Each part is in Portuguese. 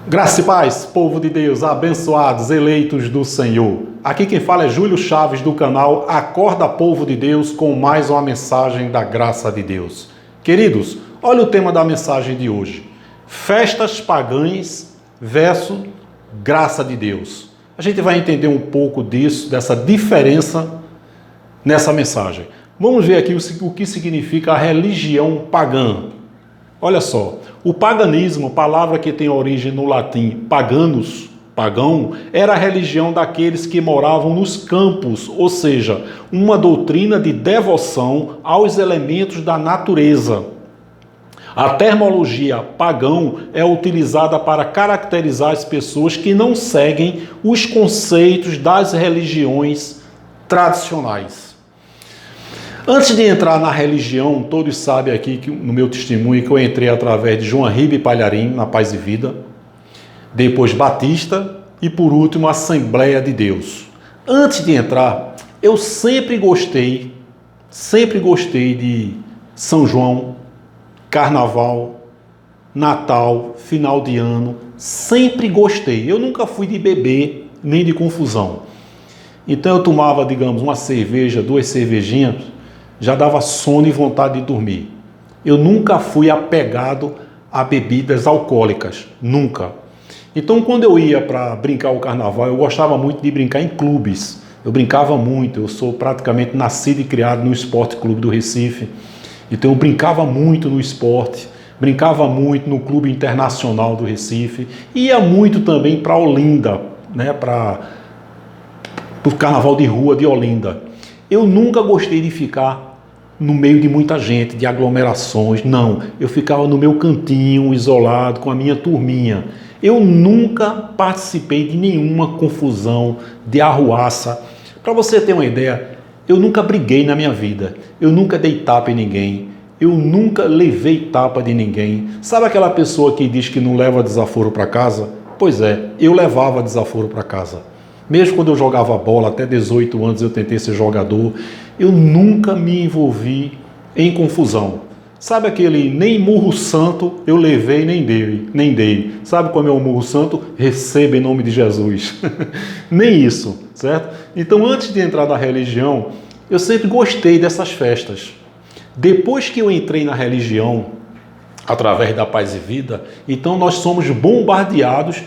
Graça e paz, povo de Deus, abençoados, eleitos do Senhor. Aqui quem fala é Júlio Chaves do canal Acorda Povo de Deus com mais uma mensagem da graça de Deus. Queridos, olha o tema da mensagem de hoje. Festas pagãs versus graça de Deus. A gente vai entender um pouco disso, dessa diferença nessa mensagem. Vamos ver aqui o que significa a religião pagã. Olha só, o paganismo, palavra que tem origem no latim paganus, pagão, era a religião daqueles que moravam nos campos, ou seja, uma doutrina de devoção aos elementos da natureza. A terminologia pagão é utilizada para caracterizar as pessoas que não seguem os conceitos das religiões tradicionais. Antes de entrar na religião, todos sabem aqui que no meu testemunho que eu entrei através de João Ribe Palharim, na Paz e Vida, depois Batista e por último Assembleia de Deus. Antes de entrar, eu sempre gostei de São João, Carnaval, Natal, final de ano, sempre gostei. Eu nunca fui de beber nem de confusão. Então eu tomava, digamos, uma cerveja, 2 cervejinhas, já dava sono e vontade de dormir. Eu nunca fui apegado a bebidas alcoólicas, nunca. Então, quando eu ia para brincar o carnaval, eu gostava muito de brincar em clubes. Eu brincava muito, eu sou praticamente nascido e criado no Esporte Clube do Recife. Então, eu brincava muito no esporte, brincava muito no Clube Internacional do Recife, ia muito também para Olinda, né, para o Carnaval de Rua de Olinda. Eu nunca gostei de ficar no meio de muita gente, de aglomerações, não. Eu ficava no meu cantinho, isolado, com a minha turminha. Eu nunca participei de nenhuma confusão, de arruaça. Para você ter uma ideia, eu nunca briguei na minha vida. Eu nunca dei tapa em ninguém. Eu nunca levei tapa de ninguém. Sabe aquela pessoa que diz que não leva desaforo para casa? Pois é, eu levava desaforo para casa. Mesmo quando eu jogava bola, até 18 anos eu tentei ser jogador, eu nunca me envolvi em confusão. Sabe aquele nem murro santo eu levei nem dei. Sabe como é o murro santo? Receba em nome de Jesus. Nem isso, certo? Então, antes de entrar na religião, eu sempre gostei dessas festas. Depois que eu entrei na religião, através da Paz e Vida, então nós somos bombardeados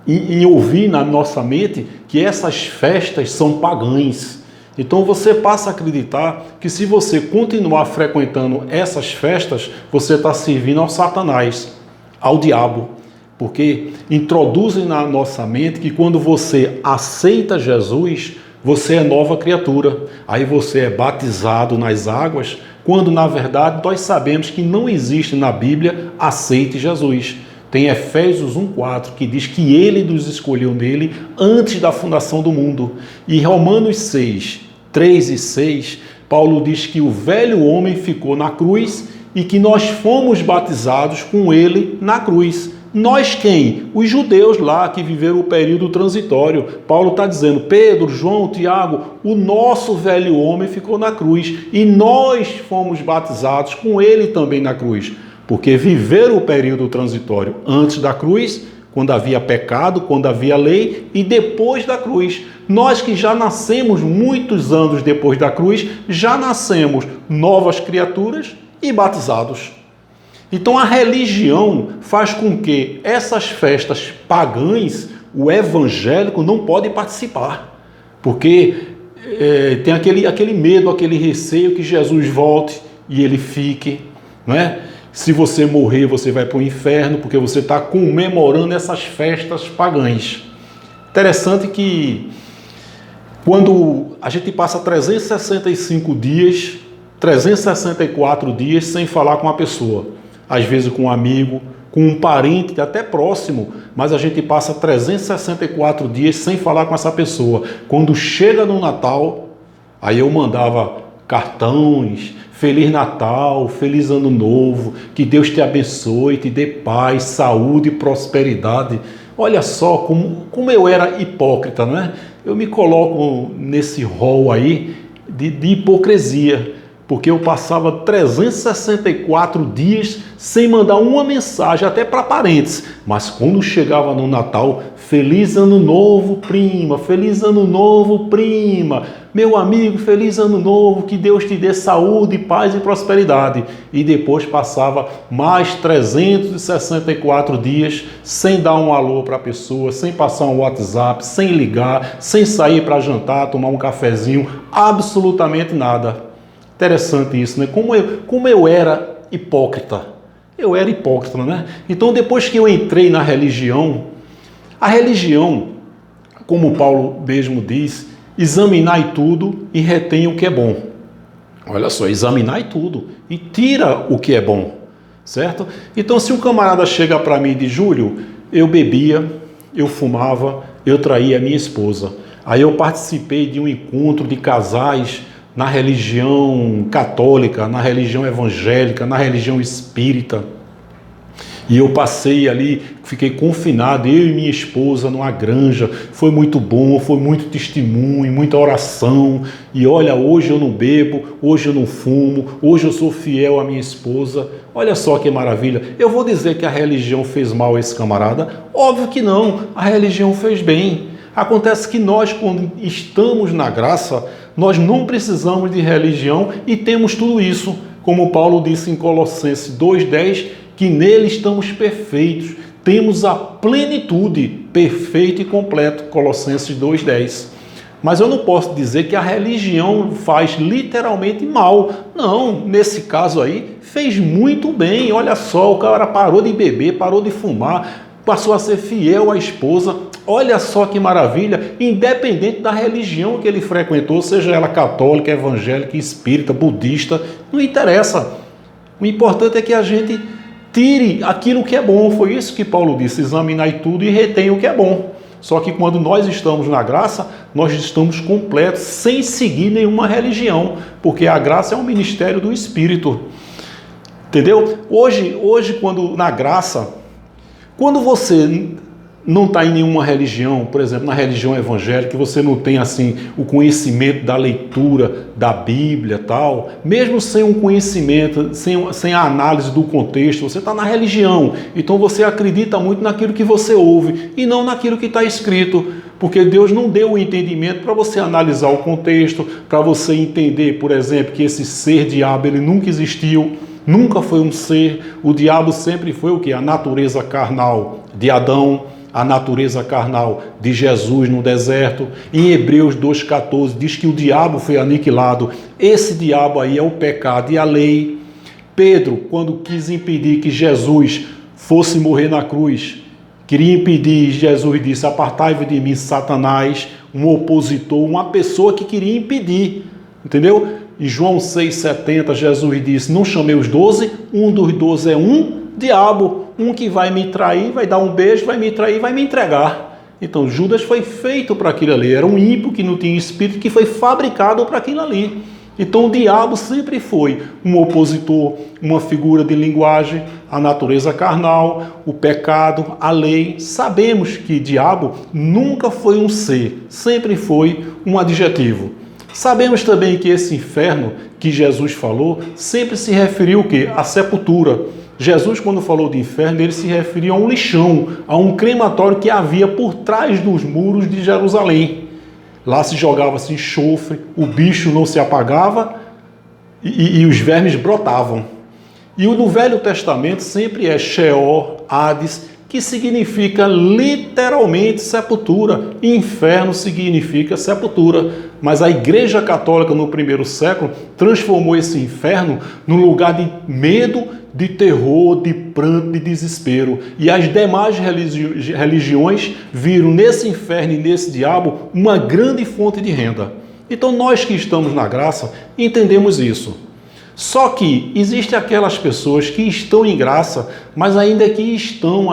em ouvir na nossa mente que essas festas são pagãs. Então você passa a acreditar que se você continuar frequentando essas festas, você está servindo ao Satanás, ao diabo. Porque introduzem na nossa mente que quando você aceita Jesus, você é nova criatura. Aí você é batizado nas águas, quando na verdade nós sabemos que não existe na Bíblia aceite Jesus. Tem Efésios 1,4 que diz que ele nos escolheu nele antes da fundação do mundo. E Romanos 6, 3 e 6, Paulo diz que o velho homem ficou na cruz e que nós fomos batizados com ele na cruz. Nós quem? Os judeus lá que viveram o período transitório. Paulo está dizendo, Pedro, João, Tiago, o nosso velho homem ficou na cruz e nós fomos batizados com ele também na cruz. Porque viveram o período transitório antes da cruz, quando havia pecado, quando havia lei, e depois da cruz. Nós que já nascemos muitos anos depois da cruz, já nascemos novas criaturas e batizados. Então a religião faz com que essas festas pagãs, o evangélico não pode participar. Porque tem aquele medo, aquele receio que Jesus volte e ele fique, não é? Se você morrer, você vai para o inferno, porque você está comemorando essas festas pagãs. Interessante que quando a gente passa 365 dias, 364 dias sem falar com a pessoa, às vezes com um amigo, com um parente até próximo, mas a gente passa 364 dias sem falar com essa pessoa. Quando chega no Natal, aí eu mandava cartões, Feliz Natal, Feliz Ano Novo, que Deus te abençoe, te dê paz, saúde e prosperidade. Olha só como eu era hipócrita, não é? Eu me coloco nesse rol aí de hipocrisia, porque eu passava 364 dias sem mandar uma mensagem, até para parentes. Mas quando chegava no Natal, feliz ano novo, prima, feliz ano novo, prima, meu amigo, feliz ano novo, que Deus te dê saúde, paz e prosperidade. E depois passava mais 364 dias sem dar um alô para a pessoa, sem passar um WhatsApp, sem ligar, sem sair para jantar, tomar um cafezinho, absolutamente nada. Interessante isso, né? Como eu era hipócrita. Eu era hipócrita, né? Então, depois que eu entrei na religião, a religião, como Paulo mesmo diz, examinai tudo e retém o que é bom. Olha só, examinai tudo e tira o que é bom, certo? Então, se um camarada chega para mim e diz, Júlio, eu bebia, eu fumava, eu traía a minha esposa. Aí eu participei de um encontro de casais na religião católica, na religião evangélica, na religião espírita. E eu passei ali, fiquei confinado, eu e minha esposa, numa granja. Foi muito bom, foi muito testemunho, muita oração. E olha, hoje eu não bebo, hoje eu não fumo, hoje eu sou fiel à minha esposa. Olha só que maravilha. Eu vou dizer que a religião fez mal a esse camarada? Óbvio que não, a religião fez bem. Acontece que nós, quando estamos na graça, nós não precisamos de religião e temos tudo isso. Como Paulo disse em Colossenses 2,10, que nele estamos perfeitos, temos a plenitude, perfeito e completo, Colossenses 2,10. Mas eu não posso dizer que a religião faz literalmente mal. Não, nesse caso aí, fez muito bem. Olha só, o cara parou de beber, parou de fumar, passou a ser fiel à esposa. Olha só que maravilha, independente da religião que ele frequentou, seja ela católica, evangélica, espírita, budista, não interessa. O importante é que a gente tire aquilo que é bom. Foi isso que Paulo disse, examinai tudo e retém o que é bom. Só que quando nós estamos na graça, nós estamos completos, sem seguir nenhuma religião, porque a graça é um ministério do Espírito. Entendeu? Hoje quando na graça, quando você não está em nenhuma religião, por exemplo, na religião evangélica, que você não tem assim o conhecimento da leitura da Bíblia, tal, mesmo sem um conhecimento, sem a análise do contexto, você está na religião, então você acredita muito naquilo que você ouve e não naquilo que está escrito, porque Deus não deu o entendimento para você analisar o contexto, para você entender, por exemplo, que esse ser diabo ele nunca existiu, nunca foi um ser, o diabo sempre foi o quê? A natureza carnal de Adão, a natureza carnal de Jesus no deserto. Em Hebreus 2,14 diz que o diabo foi aniquilado. Esse diabo aí é o pecado e a lei. Pedro, quando quis impedir que Jesus fosse morrer na cruz, queria impedir, Jesus disse, apartai-vos de mim, Satanás, um opositor, uma pessoa que queria impedir, entendeu? Em João 6,70, Jesus disse, não chamei os 12, um dos 12 é um diabo, um que vai me trair, vai dar um beijo, vai me trair, vai me entregar. Então Judas foi feito para aquilo ali, era um ímpio que não tinha espírito, que foi fabricado para aquilo ali. Então o diabo sempre foi um opositor, uma figura de linguagem, a natureza carnal, o pecado, a lei. Sabemos que diabo nunca foi um ser, sempre foi um adjetivo. Sabemos também que esse inferno que Jesus falou sempre se referiu o quê? À sepultura. Jesus, quando falou de inferno, ele se referia a um lixão, a um crematório que havia por trás dos muros de Jerusalém. Lá se jogava-se enxofre, o bicho não se apagava e os vermes brotavam. E no Velho Testamento sempre é Sheol, Hades, que significa literalmente sepultura. Inferno significa sepultura. Mas a Igreja Católica no primeiro século transformou esse inferno num lugar de medo, de terror, de pranto, de desespero. E as demais religiões viram nesse inferno e nesse diabo uma grande fonte de renda. Então nós que estamos na graça entendemos isso. Só que existem aquelas pessoas que estão em graça, mas ainda que estão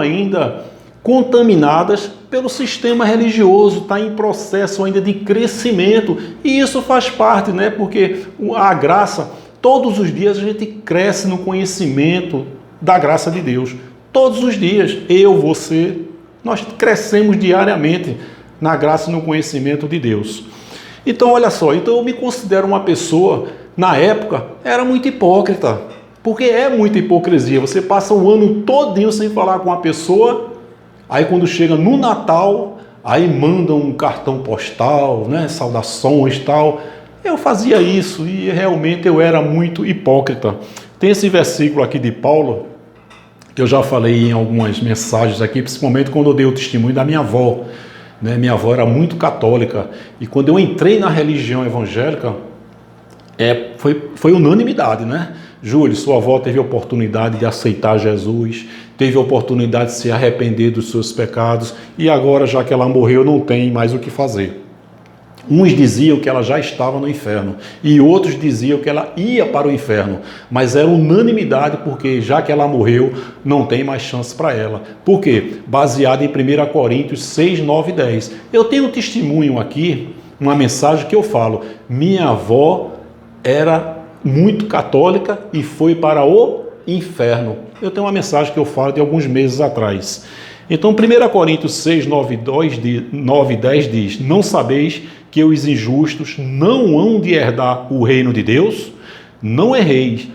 contaminadas pelo sistema religioso, está em processo ainda de crescimento. E isso faz parte, né? Porque a graça, todos os dias a gente cresce no conhecimento da graça de Deus. Todos os dias, eu, você, nós crescemos diariamente na graça e no conhecimento de Deus. Então, olha só, então eu me considero uma pessoa na época, era muito hipócrita. Porque é muita hipocrisia. Você passa o ano todinho sem falar com a pessoa, aí quando chega no Natal, aí mandam um cartão postal, né, saudações e tal. Eu fazia isso e realmente eu era muito hipócrita. Tem esse versículo aqui de Paulo, que eu já falei em algumas mensagens aqui, principalmente quando eu dei o testemunho da minha avó. Né? Minha avó era muito católica e quando eu entrei na religião evangélica, foi unanimidade, né? Júlio, sua avó teve a oportunidade de aceitar Jesus, teve a oportunidade de se arrepender dos seus pecados e agora, já que ela morreu, não tem mais o que fazer. Uns diziam que ela já estava no inferno e outros diziam que ela ia para o inferno, mas era unanimidade porque já que ela morreu, não tem mais chance para ela. Por quê? Baseado em 1 Coríntios 6, 9 e 10. Eu tenho um testemunho aqui, uma mensagem que eu falo, minha avó era muito católica e foi para o inferno. Eu tenho uma mensagem que eu falo de alguns meses atrás. Então, 1 Coríntios 6, 9 e 10 diz: não sabeis que os injustos não hão de herdar o reino de Deus? Não erreis,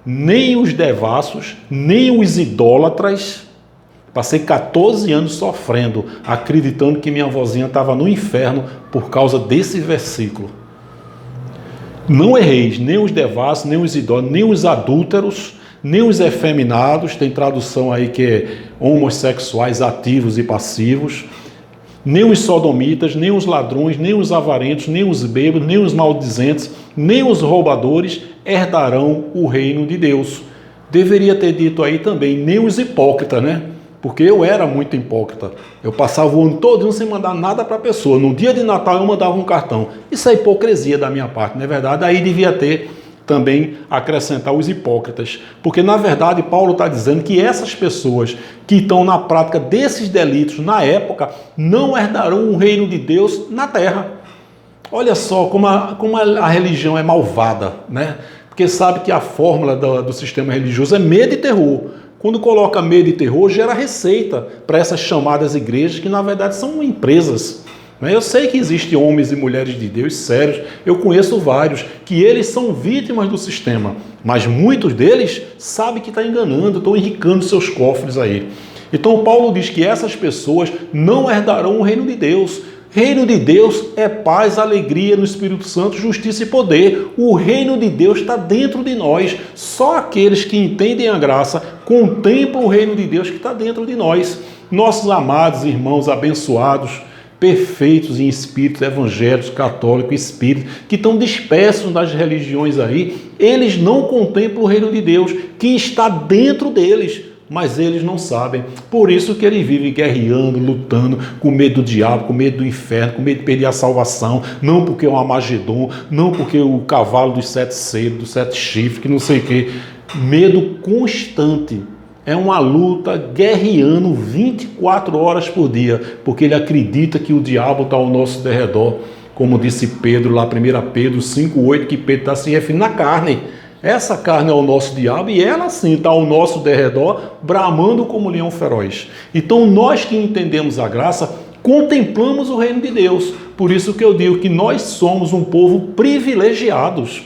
nem os devassos, nem os idólatras. Passei 14 anos sofrendo, acreditando que minha vozinha estava no inferno por causa desse versículo. Não erreis, nem os devassos, nem os idólatras, nem os adúlteros, nem os efeminados, tem tradução aí que é homossexuais ativos e passivos, nem os sodomitas, nem os ladrões, nem os avarentos, nem os bêbados, nem os maldizentes, nem os roubadores herdarão o reino de Deus. Deveria ter dito aí também, nem os hipócritas, né? Porque eu era muito hipócrita. Eu passava o ano todo sem mandar nada para a pessoa. No dia de Natal eu mandava um cartão. Isso é hipocrisia da minha parte, não é verdade? Aí devia ter também acrescentar os hipócritas. Porque na verdade Paulo está dizendo que essas pessoas que estão na prática desses delitos na época não herdarão o reino de Deus na terra. Olha só como a religião é malvada, né? Porque sabe que a fórmula do sistema religioso é medo e terror. Quando coloca medo e terror, gera receita para essas chamadas igrejas, que na verdade são empresas. Eu sei que existem homens e mulheres de Deus sérios, eu conheço vários, que eles são vítimas do sistema, mas muitos deles sabem que estão enganando, estão enricando seus cofres aí. Então Paulo diz que essas pessoas não herdarão o reino de Deus. Reino de Deus é paz, alegria no Espírito Santo, justiça e poder. O reino de Deus está dentro de nós. Só aqueles que entendem a graça contemplam o reino de Deus que está dentro de nós. Nossos amados irmãos abençoados, perfeitos em espíritos evangélicos, católicos, espíritos, que estão dispersos nas religiões aí, eles não contemplam o reino de Deus que está dentro deles. Mas eles não sabem. Por isso que ele vive guerreando, lutando, com medo do diabo, com medo do inferno, com medo de perder a salvação, não porque é um Armagedon, não porque o cavalo dos 7 selos, dos 7 chifres, que não sei o quê. Medo constante. É uma luta guerreando 24 horas por dia, porque ele acredita que o diabo está ao nosso derredor. Como disse Pedro lá, 1 Pedro 5,8, que Pedro está se referindo à carne. Essa carne é o nosso diabo e ela sim está ao nosso derredor, bramando como leão feroz. Então nós que entendemos a graça, contemplamos o reino de Deus. Por isso que eu digo que nós somos um povo privilegiados.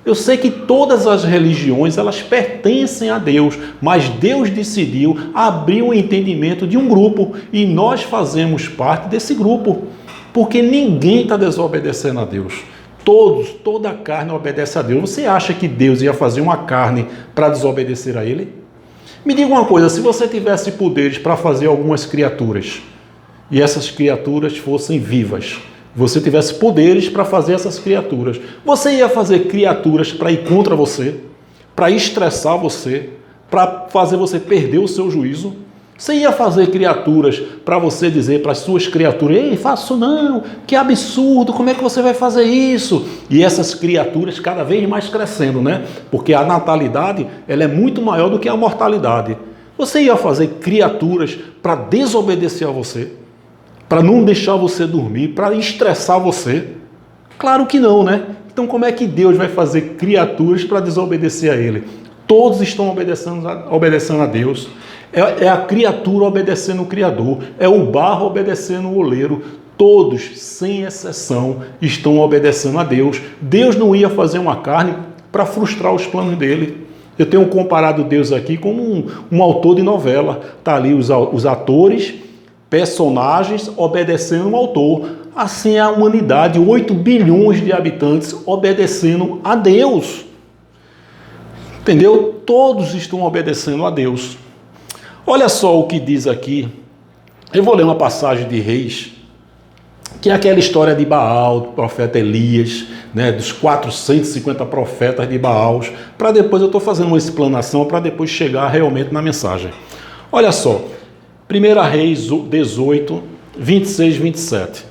Eu sei que todas as religiões, elas pertencem a Deus, mas Deus decidiu abrir o entendimento de um grupo e nós fazemos parte desse grupo, porque ninguém está desobedecendo a Deus. Toda a carne obedece a Deus. Você acha que Deus ia fazer uma carne para desobedecer a Ele? Me diga uma coisa, se você tivesse poderes para fazer algumas criaturas, e essas criaturas fossem vivas, você tivesse poderes para fazer essas criaturas, você ia fazer criaturas para ir contra você, para estressar você, para fazer você perder o seu juízo? Você ia fazer criaturas para você dizer para as suas criaturas: ei, faço não, que absurdo, como é que você vai fazer isso? E essas criaturas cada vez mais crescendo, né? Porque a natalidade, ela é muito maior do que a mortalidade. Você ia fazer criaturas para desobedecer a você? Para não deixar você dormir, para estressar você? Claro que não, né? Então como é que Deus vai fazer criaturas para desobedecer a Ele? Todos estão obedecendo a Deus. É a criatura obedecendo o Criador, é o barro obedecendo o oleiro. Todos, sem exceção, estão obedecendo a Deus. Deus não ia fazer uma carne para frustrar os planos dele. Eu tenho comparado Deus aqui como um autor de novela. Está ali os atores, personagens obedecendo um autor. Assim é a humanidade, 8 bilhões de habitantes obedecendo a Deus. Entendeu? Todos estão obedecendo a Deus. Olha só o que diz aqui. Eu vou ler uma passagem de Reis, que é aquela história de Baal, do profeta Elias, né, dos 450 profetas de Baal, para depois eu estou fazendo uma explanação, para depois chegar realmente na mensagem. Olha só, 1 Reis 18, 26, 27.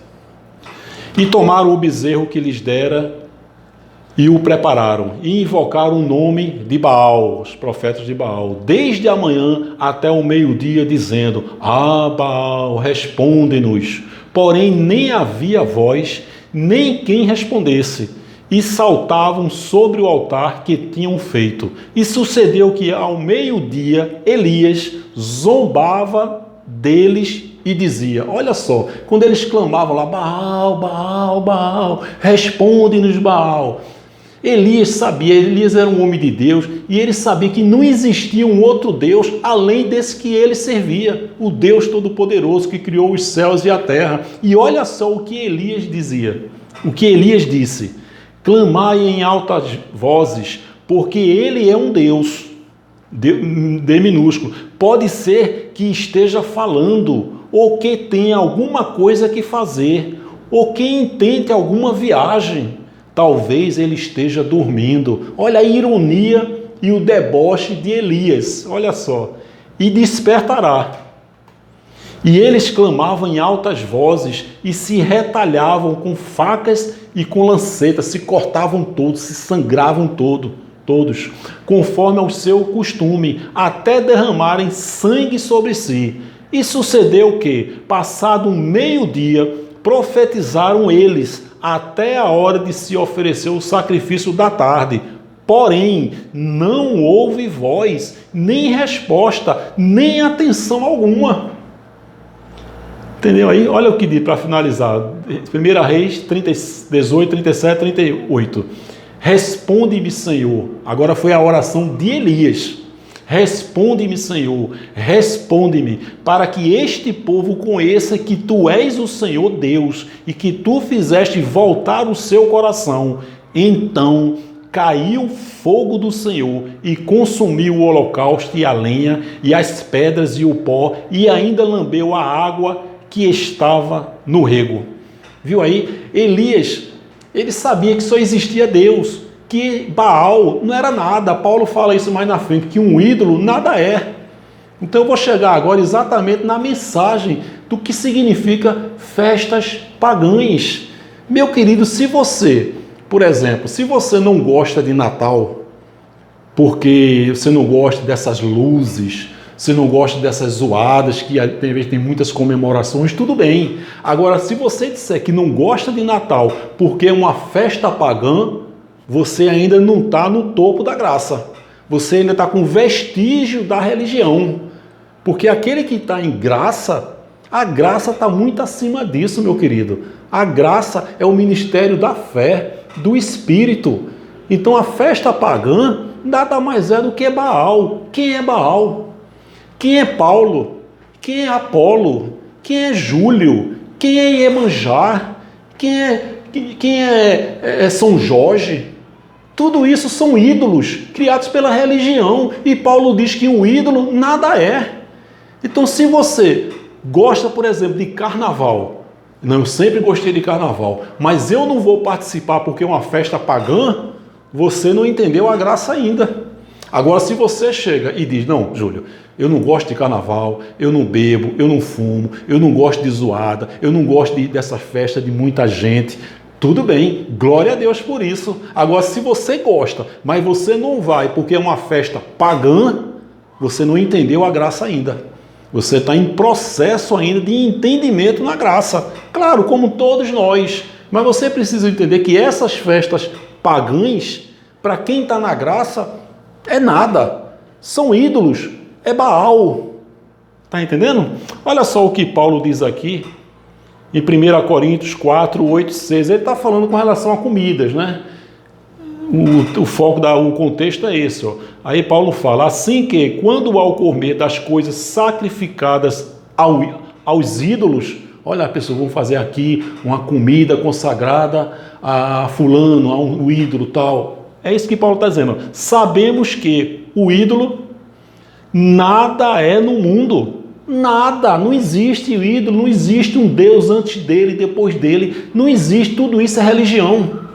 E tomaram o bezerro que lhes dera e o prepararam, e invocaram o nome de Baal, os profetas de Baal, desde a manhã até o meio-dia, dizendo: Ah, Baal, responde-nos. Porém, nem havia voz, nem quem respondesse. E saltavam sobre o altar que tinham feito. E sucedeu que, ao meio-dia, Elias zombava deles e dizia, olha só, quando eles clamavam lá, Baal, Baal, Baal, responde-nos, Baal. Elias sabia, Elias era um homem de Deus, e ele sabia que não existia um outro Deus além desse que ele servia, o Deus Todo-Poderoso que criou os céus e a terra. E olha só o que Elias dizia, o que Elias disse: clamai em altas vozes, porque ele é um Deus, D minúsculo, pode ser que esteja falando, ou que tenha alguma coisa que fazer, ou que intente alguma viagem. Talvez ele esteja dormindo. Olha a ironia e o deboche de Elias. Olha só. E despertará. E eles clamavam em altas vozes e se retalhavam com facas e com lancetas. Se cortavam todos, se sangravam todos, conforme ao seu costume, até derramarem sangue sobre si. E sucedeu que, passado um meio-dia, profetizaram eles, até a hora de se oferecer o sacrifício da tarde. Porém, não houve voz, nem resposta, nem atenção alguma. Entendeu aí? Olha o que diz para finalizar. 1 Reis 18, 37, 38. Responde-me, Senhor. Agora foi a oração de Elias. Responde-me, Senhor, responde-me, para que este povo conheça que Tu és o Senhor Deus e que Tu fizeste voltar o seu coração. Então caiu fogo do Senhor e consumiu o holocausto e a lenha e as pedras e o pó e ainda lambeu a água que estava no rego. Viu aí? Elias, ele sabia que só existia Deus, que Baal não era nada. Paulo fala isso mais na frente, que um ídolo nada é. Então eu vou chegar agora exatamente na mensagem do que significa festas pagãs. Meu querido, se você, por exemplo, se você não gosta de Natal, porque você não gosta dessas luzes, você não gosta dessas zoadas, que tem muitas comemorações, tudo bem. Agora, se você disser que não gosta de Natal porque é uma festa pagã, você ainda não está no topo da graça. Você ainda está com vestígio da religião. Porque aquele que está em graça, a graça está muito acima disso, meu querido. A graça é o ministério da fé, do Espírito. Então a festa pagã nada mais é do que Baal. Quem é Baal? Quem é Paulo? Quem é Apolo? Quem é Júlio? Quem é Iemanjá? Quem é São Jorge? Tudo isso são ídolos criados pela religião. E Paulo diz que um ídolo nada é. Então, se você gosta, por exemplo, de carnaval, não, eu sempre gostei de carnaval, mas eu não vou participar porque é uma festa pagã, você não entendeu a graça ainda. Agora, se você chega e diz, não, Júlio, eu não gosto de carnaval, eu não bebo, eu não fumo, eu não gosto de zoada, eu não gosto dessa festa de muita gente, tudo bem, glória a Deus por isso. Agora, se você gosta, mas você não vai porque é uma festa pagã, você não entendeu a graça ainda. Você está em processo ainda de entendimento na graça. Claro, como todos nós. Mas você precisa entender que essas festas pagãs, para quem está na graça, é nada. São ídolos. É Baal. Está entendendo? Olha só o que Paulo diz aqui. Em 1 Coríntios 4, 8, 6, ele está falando com relação a comidas, né? O foco, o contexto é esse. Ó. Aí Paulo fala, assim que quando ao comer das coisas sacrificadas aos ídolos, olha a pessoa, vamos fazer aqui uma comida consagrada a fulano, a um ídolo tal. É isso que Paulo está dizendo. Sabemos que o ídolo nada é no mundo. Nada, não existe ídolo, não existe um Deus antes dele, depois dele. Não existe, tudo isso é religião.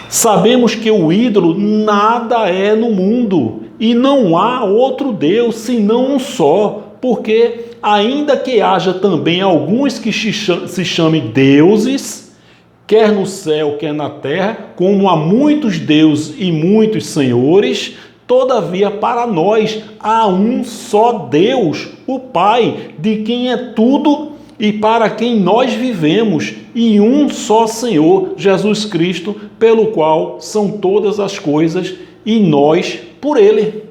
Sabemos que o ídolo nada é no mundo e não há outro Deus senão um só, porque ainda que haja também alguns que se chamem deuses, quer no céu, quer na terra, como há muitos deuses e muitos senhores, todavia para nós há um só Deus, o Pai, de quem é tudo e para quem nós vivemos, e um só Senhor, Jesus Cristo, pelo qual são todas as coisas, e nós por Ele.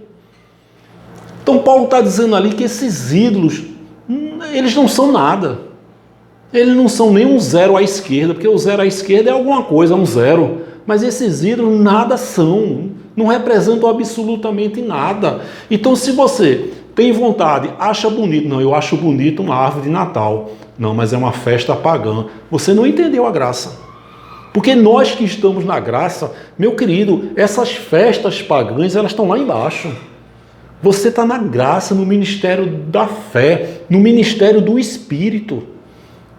Então Paulo está dizendo ali que esses ídolos, eles não são nada. Eles não são nem um zero à esquerda, porque o zero à esquerda é alguma coisa, é um zero. Mas esses ídolos nada são, não representam absolutamente nada. Então se você tem vontade, acha bonito. Não, eu acho bonito uma árvore de Natal. Não, mas é uma festa pagã. Você não entendeu a graça. Porque nós que estamos na graça, meu querido, essas festas pagãs, elas estão lá embaixo. Você está na graça, no ministério da fé, no ministério do Espírito.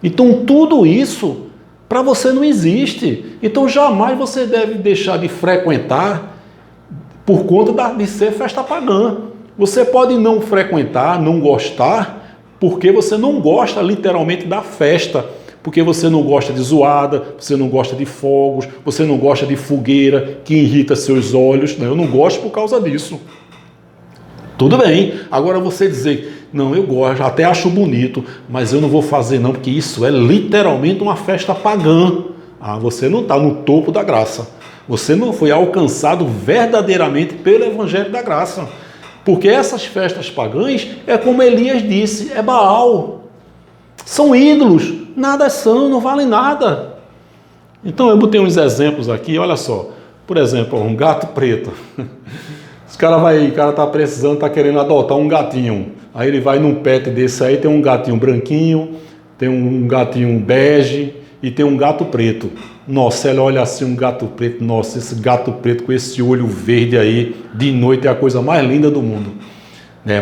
Então tudo isso para você não existe. Então jamais você deve deixar de frequentar por conta de ser festa pagã. Você pode não frequentar, não gostar, porque você não gosta literalmente da festa, porque você não gosta de zoada, você não gosta de fogos, você não gosta de fogueira que irrita seus olhos. Eu não gosto por causa disso. Tudo bem. Agora você dizer, não, eu gosto, até acho bonito, mas eu não vou fazer não, porque isso é literalmente uma festa pagã. Você não está no topo da graça. Você não foi alcançado verdadeiramente pelo Evangelho da Graça. Porque essas festas pagãs, é como Elias disse, é Baal. São ídolos, nada são, não valem nada. Então eu botei uns exemplos aqui, olha só. Por exemplo, um gato preto. O cara tá precisando, tá querendo adotar um gatinho. Aí ele vai num pet desse aí, tem um gatinho branquinho, tem um gatinho bege e tem um gato preto. Nossa, ela olha assim, um gato preto, nossa, esse gato preto com esse olho verde aí, de noite é a coisa mais linda do mundo.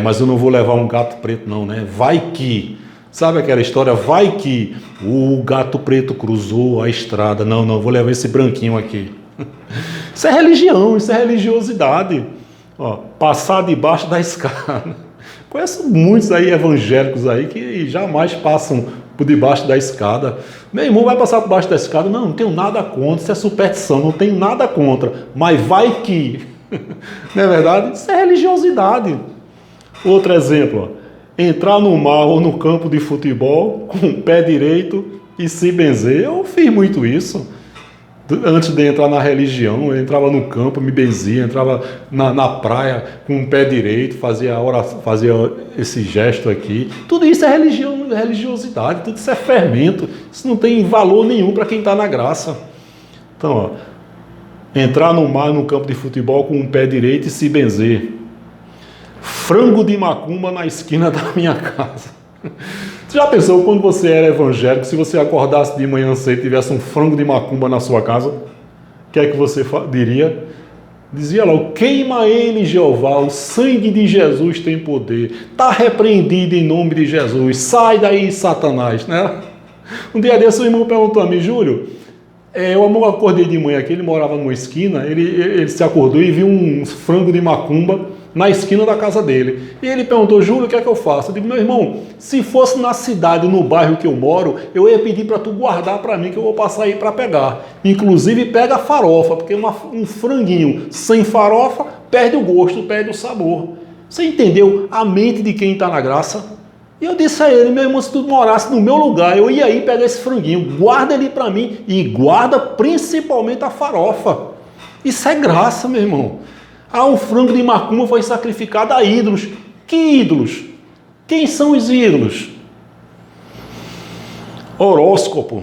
Mas eu não vou levar um gato preto não, né? Vai que, sabe aquela história, vai que o gato preto cruzou a estrada. Não, vou levar esse branquinho aqui. Isso é religião, isso é religiosidade. Passar debaixo da escada. Conheço muitos aí evangélicos aí que jamais passam por debaixo da escada. Meu irmão vai passar por baixo da escada? Não tenho nada contra, isso é superstição, não tenho nada contra, mas vai que, não é verdade? Isso é religiosidade. Outro exemplo, entrar no mar ou no campo de futebol com o pé direito e se benzer. Eu fiz muito isso. Antes de entrar na religião, eu entrava no campo, me benzia, entrava na praia com o pé direito, fazia esse gesto aqui. Tudo isso é religião, religiosidade, tudo isso é fermento. Isso não tem valor nenhum para quem está na graça. Então, entrar no mar, no campo de futebol com o pé direito e se benzer. Frango de macumba na esquina da minha casa. Você já pensou quando você era evangélico, se você acordasse de manhã cedo e tivesse um frango de macumba na sua casa? O que é que você diria? Dizia lá, queima ele, Jeová, o sangue de Jesus tem poder. Está repreendido em nome de Jesus. Sai daí, Satanás. Né? Um dia desse, o irmão perguntou a mim, Júlio, eu acordei de manhã aqui, ele morava numa esquina, ele se acordou e viu um frango de macumba na esquina da casa dele. E ele perguntou, Júlio, o que é que eu faço? Eu digo, meu irmão, se fosse na cidade, no bairro que eu moro, eu ia pedir para tu guardar para mim, que eu vou passar aí para pegar. Inclusive, pega a farofa, porque um franguinho sem farofa perde o gosto, perde o sabor. Você entendeu a mente de quem está na graça? E eu disse a ele, meu irmão, se tu morasse no meu lugar, eu ia aí pegar esse franguinho, guarda ele para mim e guarda principalmente a farofa. Isso é graça, meu irmão. Um frango de macumba foi sacrificado a ídolos. Que ídolos? Quem são os ídolos? Horóscopo.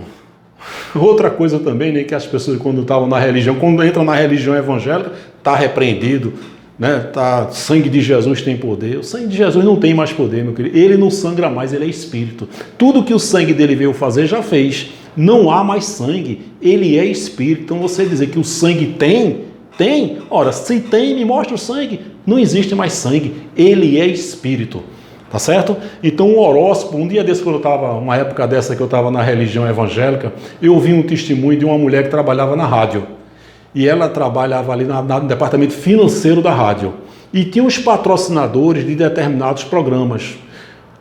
Outra coisa também, né, que as pessoas quando estavam na religião, quando entram na religião evangélica, está repreendido, né, tá, sangue de Jesus tem poder. O sangue de Jesus não tem mais poder, meu querido. Ele não sangra mais, ele é espírito. Tudo que o sangue dele veio fazer, já fez. Não há mais sangue, ele é espírito. Então você dizer que o sangue tem. Ora, se tem, me mostra o sangue. Não existe mais sangue, ele é espírito. Tá certo? Então o horóscopo, um dia desse, quando eu estava, uma época dessa que eu estava na religião evangélica, eu ouvi um testemunho de uma mulher que trabalhava na rádio. E ela trabalhava ali no departamento financeiro da rádio. E tinha os patrocinadores de determinados programas.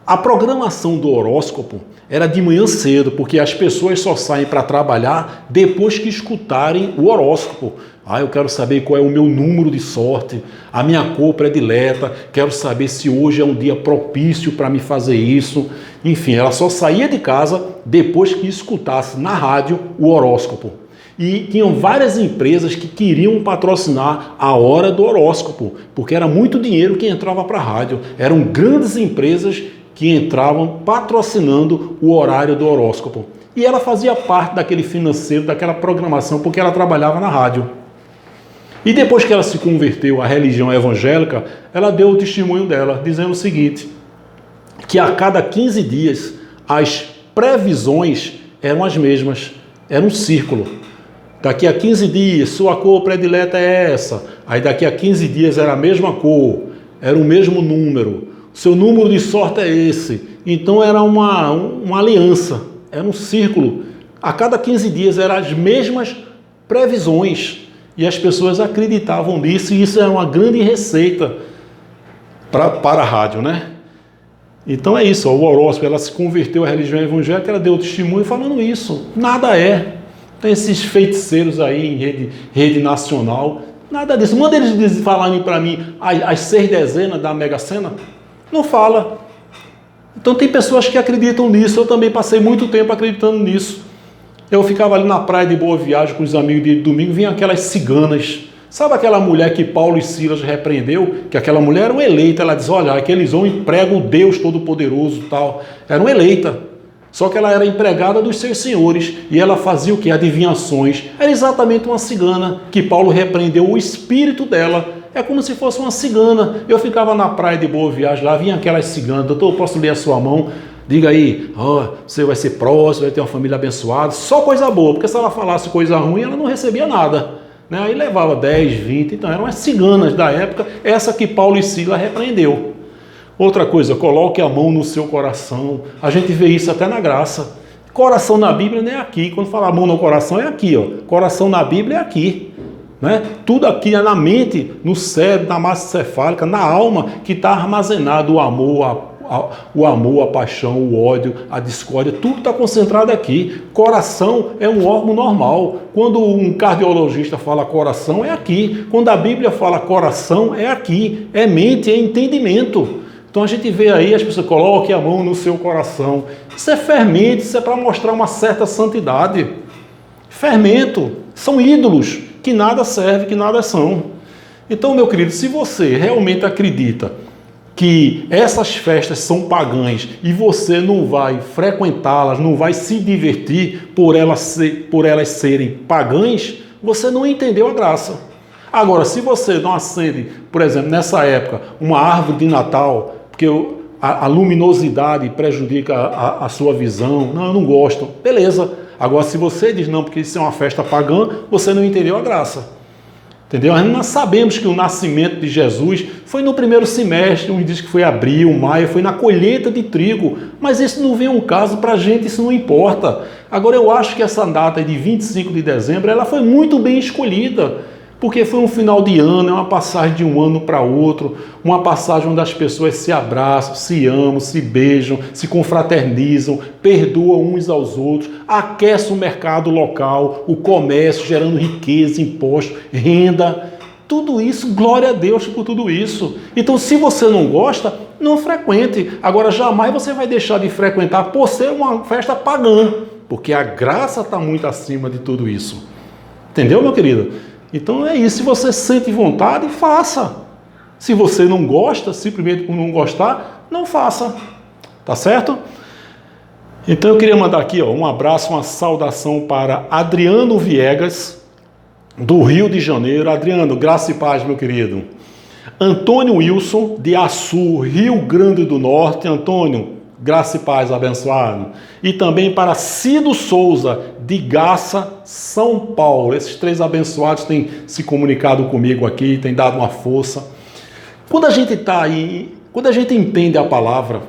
A programação do horóscopo era de manhã cedo, porque as pessoas só saem para trabalhar depois que escutarem o horóscopo. Eu quero saber qual é o meu número de sorte, a minha cor predileta, quero saber se hoje é um dia propício para me fazer isso. Enfim, ela só saía de casa depois que escutasse na rádio o horóscopo. E tinham várias empresas que queriam patrocinar a hora do horóscopo, porque era muito dinheiro que entrava para a rádio. Eram grandes empresas que entravam patrocinando o horário do horóscopo. E ela fazia parte daquele financeiro, daquela programação, porque ela trabalhava na rádio. E depois que ela se converteu à religião evangélica, ela deu o testemunho dela, dizendo o seguinte, que a cada 15 dias as previsões eram as mesmas, era um círculo. Daqui a 15 dias, sua cor predileta é essa. Aí daqui a 15 dias era a mesma cor, era o mesmo número. Seu número de sorte é esse. Então era uma aliança, era um círculo. A cada 15 dias eram as mesmas previsões. E as pessoas acreditavam nisso, e isso era uma grande receita para a rádio, né? Então é isso, o horóscopo, ela se converteu à religião evangélica, ela deu testemunho falando isso. Nada é. Tem esses feiticeiros aí em rede nacional, nada disso. Manda eles falarem para mim as 6 dezenas da Mega Sena. Não fala. Então tem pessoas que acreditam nisso, eu também passei muito tempo acreditando nisso. Eu ficava ali na praia de Boa Viagem com os amigos de domingo, vinham aquelas ciganas. Sabe aquela mulher que Paulo e Silas repreendeu? Que aquela mulher era uma eleita, ela diz, olha, aqueles homens pregam o Deus Todo-Poderoso e tal. Era uma eleita. Só que ela era empregada dos seus senhores e ela fazia o que? Adivinhações. Era exatamente uma cigana que Paulo repreendeu o espírito dela. É como se fosse uma cigana. Eu ficava na praia de Boa Viagem, lá vinha aquelas ciganas. Doutor, eu posso ler a sua mão? Diga aí, você vai ser próximo, vai ter uma família abençoada. Só coisa boa, porque se ela falasse coisa ruim, ela não recebia nada. Né? Aí levava 10, 20, então eram as ciganas da época, essa que Paulo e Silas repreendeu. Outra coisa, coloque a mão no seu coração. A gente vê isso até na graça. Coração na Bíblia não é aqui. Quando fala mão no coração é aqui, ó. Coração na Bíblia é aqui. Né? Tudo aqui é na mente, no cérebro, na massa cefálica, na alma, que está armazenado o amor, a paixão, o ódio, a discórdia, tudo está concentrado aqui. Coração é um órgão normal. Quando um cardiologista fala coração, é aqui. Quando a Bíblia fala coração, é aqui. É mente, é entendimento. Então a gente vê aí, as pessoas coloquem a mão no seu coração. Isso é fermento, isso é para mostrar uma certa santidade. Fermento, são ídolos que nada serve, que nada são. Então, meu querido, se você realmente acredita que essas festas são pagãs e você não vai frequentá-las, não vai se divertir por elas serem pagãs, você não entendeu a graça. Agora, se você não acende, por exemplo, nessa época, uma árvore de Natal, porque a luminosidade prejudica a sua visão, não, eu não gosto, beleza. Agora, se você diz não, porque isso é uma festa pagã, você não entendeu a graça. Entendeu? Nós sabemos que o nascimento de Jesus foi no primeiro semestre, um diz que foi abril, maio, foi na colheita de trigo, mas isso não vem um caso para a gente, isso não importa. Agora eu acho que essa data de 25 de dezembro, ela foi muito bem escolhida, porque foi um final de ano, é uma passagem de um ano para outro, uma passagem onde as pessoas se abraçam, se amam, se beijam, se confraternizam, perdoam uns aos outros, aquece o mercado local, o comércio, gerando riqueza, imposto, renda, tudo isso, glória a Deus por tudo isso. Então, se você não gosta, não frequente. Agora, jamais você vai deixar de frequentar por ser uma festa pagã, porque a graça está muito acima de tudo isso. Entendeu, meu querido? Então é isso, se você sente vontade, faça. Se você não gosta, simplesmente por não gostar, não faça. Tá certo? Então eu queria mandar aqui um abraço, uma saudação para Adriano Viegas, do Rio de Janeiro. Adriano, graça e paz, meu querido. Antônio Wilson, de Açu, Rio Grande do Norte. Antônio, graça e paz, abençoado. E também para Cido Souza, de Gaça, São Paulo. Esses 3 abençoados têm se comunicado comigo aqui, têm dado uma força. Quando a gente está aí, quando a gente entende a palavra,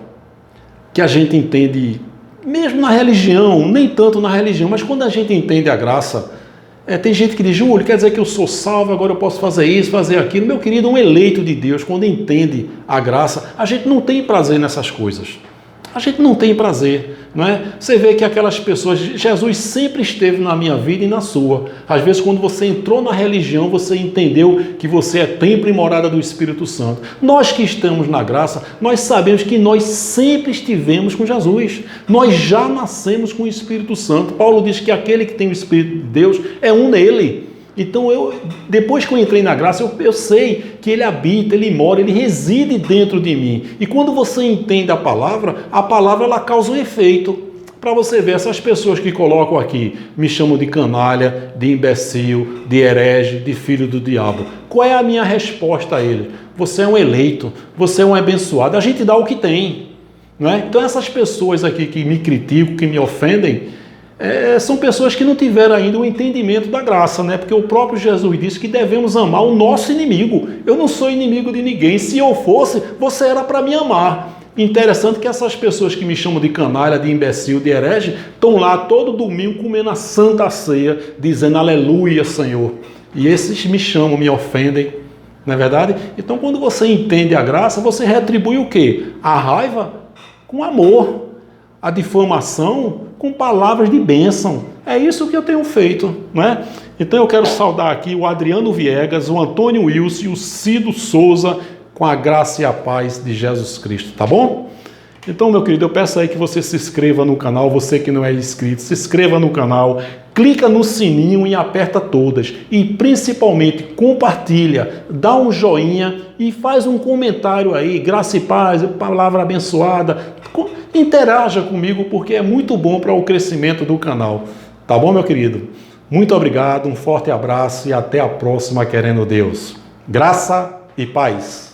que a gente entende, mesmo na religião, nem tanto na religião, mas quando a gente entende a graça, tem gente que diz, Júlio, quer dizer que eu sou salvo, agora eu posso fazer isso, fazer aquilo. Meu querido, um eleito de Deus, quando entende a graça, a gente não tem prazer nessas coisas. A gente não tem prazer, não é? Você vê que aquelas pessoas, Jesus sempre esteve na minha vida e na sua. Às vezes, quando você entrou na religião, você entendeu que você é templo e morada do Espírito Santo. Nós que estamos na graça, nós sabemos que nós sempre estivemos com Jesus. Nós já nascemos com o Espírito Santo. Paulo diz que aquele que tem o Espírito de Deus é um nele. Então, depois que eu entrei na graça, eu sei que ele habita, ele mora, ele reside dentro de mim. E quando você entende a palavra ela causa um efeito. Para você ver, essas pessoas que colocam aqui, me chamam de canalha, de imbecil, de herege, de filho do diabo. Qual é a minha resposta a ele? Você é um eleito, você é um abençoado. A gente dá o que tem, não é? Então, essas pessoas aqui que me criticam, que me ofendem, são pessoas que não tiveram ainda o entendimento da graça, né? Porque o próprio Jesus disse que devemos amar o nosso inimigo. Eu não sou inimigo de ninguém. Se eu fosse, você era para me amar. Interessante que essas pessoas que me chamam de canalha, de imbecil, de herege, estão lá todo domingo comendo a santa ceia, dizendo aleluia, Senhor. E esses me chamam, me ofendem, não é verdade? Então, quando você entende a graça, você retribui o quê? A raiva com amor, a difamação com palavras de bênção. É isso que eu tenho feito, né? Então eu quero saudar aqui o Adriano Viegas, o Antônio Wilson e o Cido Souza, com a graça e a paz de Jesus Cristo, tá bom? Então, meu querido, eu peço aí que você se inscreva no canal, você que não é inscrito, se inscreva no canal, clica no sininho e aperta todas. E principalmente compartilha, dá um joinha e faz um comentário aí, graça e paz, palavra abençoada. Interaja comigo porque é muito bom para o crescimento do canal. Tá bom, meu querido? Muito obrigado, um forte abraço e até a próxima, querendo Deus. Graça e paz.